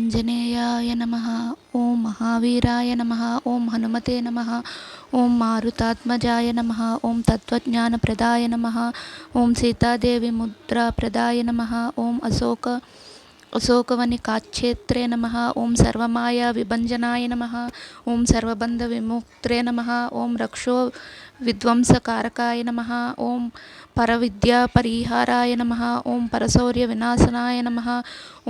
ఆంజనేయాయ నమః. ఓం మహావీరాయ నమః. ఓం హనుమతే నమః. ఓం మారుతాత్మజాయ నమః. ఓం తత్వజ్ఞానప్రదాయ నమః. ఓం సీతాదేవి ముద్రాప్రదాయ నమః. ఓం అశోకవనికాక్షేత్రే నమః. ఓం సర్వమాయా విభంజనాయ నమః. ఓం సర్వబంధ విముక్త్రే నమః. ఓం రక్షో విధ్వంసకారకాయ నమః. ఓం పరవిద్యా పరిహారాయ నమః. ఓం పరశౌర్య వినాశనాయ నమః.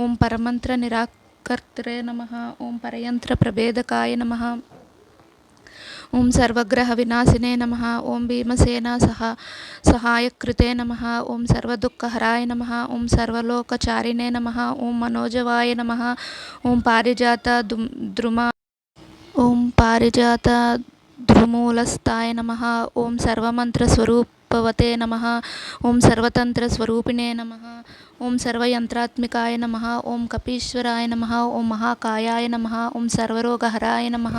ఓం పరమంత్ర నిరాకర్త్రే నమః. ఓం పరయంత్ర ప్రభేదకాయ నమః. ఓం సర్వగ్రహ వినాశినే నమః. ఓం భీమసేన సహాయకృతే నమః. ఓం సర్వదుఃఖహరాయ నమః. ఓం సర్వలోకచారిణే నమః. ఓం మనోజవాయ నమః. ఓం పారిజాత ద్రుమూలస్థాయ నమః. ఓం సర్వమంత్రస్వరూపవతే నమః. ఓం సర్వతంత్రస్వరూపిణే నమః. ఓం సర్వయంత్రాత్మికాయ నమః. ఓం కపీశ్వరాయ నమః. ఓం మహాకాయాయ నమః. ఓం సర్వరోగహరాయ నమః.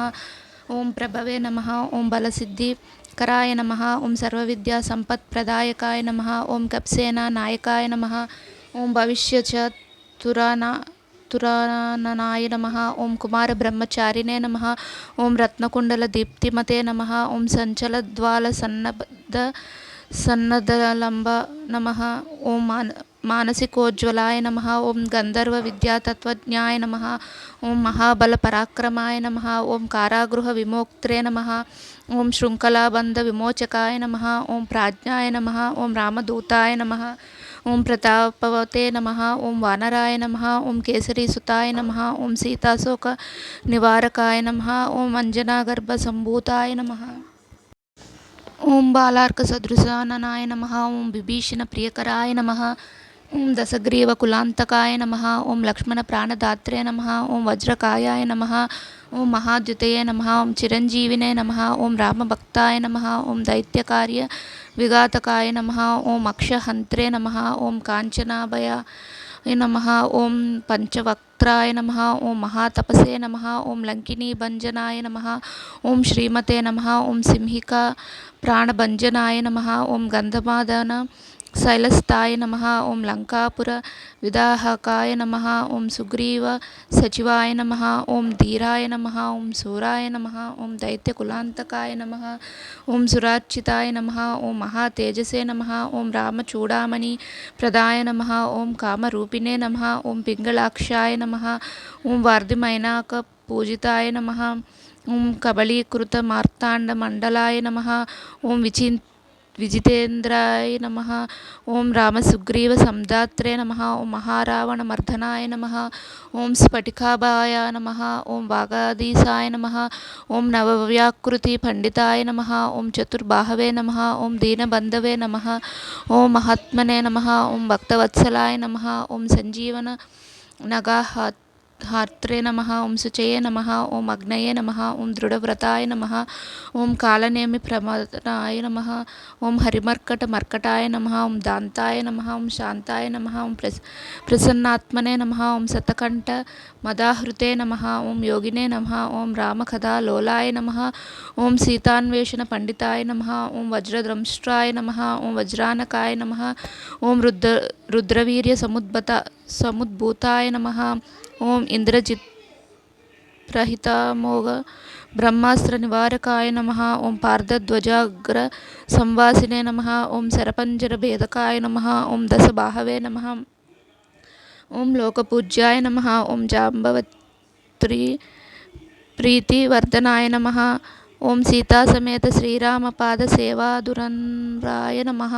ఓం ప్రభవే నమః. ఓం బలసిద్ధికరాయ నమః. ఓం సర్వవిద్యా సంపత్ప్రదాయకాయ నమః. ఓం కప్సేనా నాయకాయ నమః. ఓం భవిష్యతురాననాయ నమః. ఓం కుమార బ్రహ్మచారిణే నమః. ఓం రత్నకుండల దీప్తిమతే నమః. ఓం సంచలద్వాల సన్నదలంబ నమః. ఓం మానసికోజ్వలాయ నమః. ఓం గంధర్వ విద్యాతత్వజ్ఞాయ నమః. ఓం మహాబల పరాక్రమాయ నమః. ఓం కారాగృహ విమోక్త్రే నమః. ఓం శృంఖలాబంధ విమోచకాయ నమః. ఓం ప్రాజ్ఞాయ నమః. ఓం రామదూతాయ నమః. ఓం ప్రతాపవతే నమః. ఓం వానరాయ నమః. ఓం కేసరీసుతాయ నమః. ఓం సీతాశోక నివారకాయ నమః. ఓం అంజనాగర్భ సంభూతాయ నమః. ఓం బాలార్క సదృశాననాయ నమః. ఓం విభీషణ ప్రియకరాయ నమః. ఓం దశగ్రీవ కులాంతకాయ నమః. ఓం లక్ష్మణ ప్రాణదాత్రే నమః. ఓం వజ్రకాయాయ నమః. ఓం మహాద్యుతయే నమః. ఓం చిరంజీవినే నమః. ఓం రామభక్తాయ నమః. ఓం దైత్యకార్య విఘాతకాయ నమః. ఓం అక్షహంత్రే నమః. ఓం కాంచనాభయాయ నమః. ఓం పంచవక్త్రాయ నమః. ఓం మహాతపసే నమః. ఓం లంకినీభంజనాయ నమః. ఓం శ్రీమతే నమః. ఓం సింహికా ప్రాణభంజనాయ నమః. ఓం గంధమాదన శైలస్థాయ నమః. ఓం లంకాపుర విదాహకాయ నమః. ఓం సుగ్రీవ సచివాయ నమః. ఓం ధీరాయ నమః. ఓం శూరాయ నమః. ఓం దైత్యకులాంతకాయ నమః. ఓం సురార్చితాయ నమః. ఓం మహాతేజసే నమః. ఓం రామచూడామణి ప్రదాయ నమః. ఓం కామరూపిణే నమః. ఓం పింగళాక్షాయ నమః. ఓం వార్ధిమైనాక పూజితాయ నమః. ఓం కబళీకృత మార్తాండ మండలాయ నమః. ఓం విజితేంద్రాయ నమః. ఓం రామసుగ్రీవ సంధాత్రే నమః. ఓం మహారావణ మర్దనాయ నమః. ఓం స్ఫటికాభాయ నమః. ఓం వాగాధీశాయ నమః. ఓం నవవ్యాకృతి పండితాయ నమః. ఓం చతుర్బాహవే నమః. ఓం దీనబంధవే నమః. ఓం మహాత్మనే నమః. ఓం భక్తవత్సలాయ నమః. ఓం సంజీవన నగాహాత్రే నమః. ఓం శుచయే నమః. ఓం అగ్నయే నమః. ఓం దృఢవ్రతాయ నమః. ఓం కాలనేమి ప్రమదనాయ నమః. ఓం హరిమర్కట మర్కటాయ నమః. ఓం దాంతాయ నమః. ఓం శాంతాయ నమః. ఓం ప్రసన్నాత్మనే నమః. ఓం శతకంఠ మదాహృతే నమః. ఓం యోగినే నమః. ఓం రామకథా లోలాయ నమః. ఓం సీతాన్వేషణ పండితాయ నమః. ఓం వజ్రద్రంష్ట్రాయ నమః. ఓం వజ్రానకాయ నమః. ఓం రుద్రవీర్య సముద్భూతాయ నమః. ఓం ఇంద్రజిత్రహితమోఘ బ్రహ్మాస్త్ర నివారకాయ నమః. ఓం పార్థధ్వజాగ్ర సంవాసినే నమః. ఓం శరపంజర భేదకాయ నమః. ఓం దశబాహవే నమః. ఓం లోకపూజ్యాయ నమః. ఓం జాంబవత్రి ప్రీతివర్ధనాయ నమః. ఓం సీతాసమేత శ్రీరామపాద సేవాదురంరాయ నమః.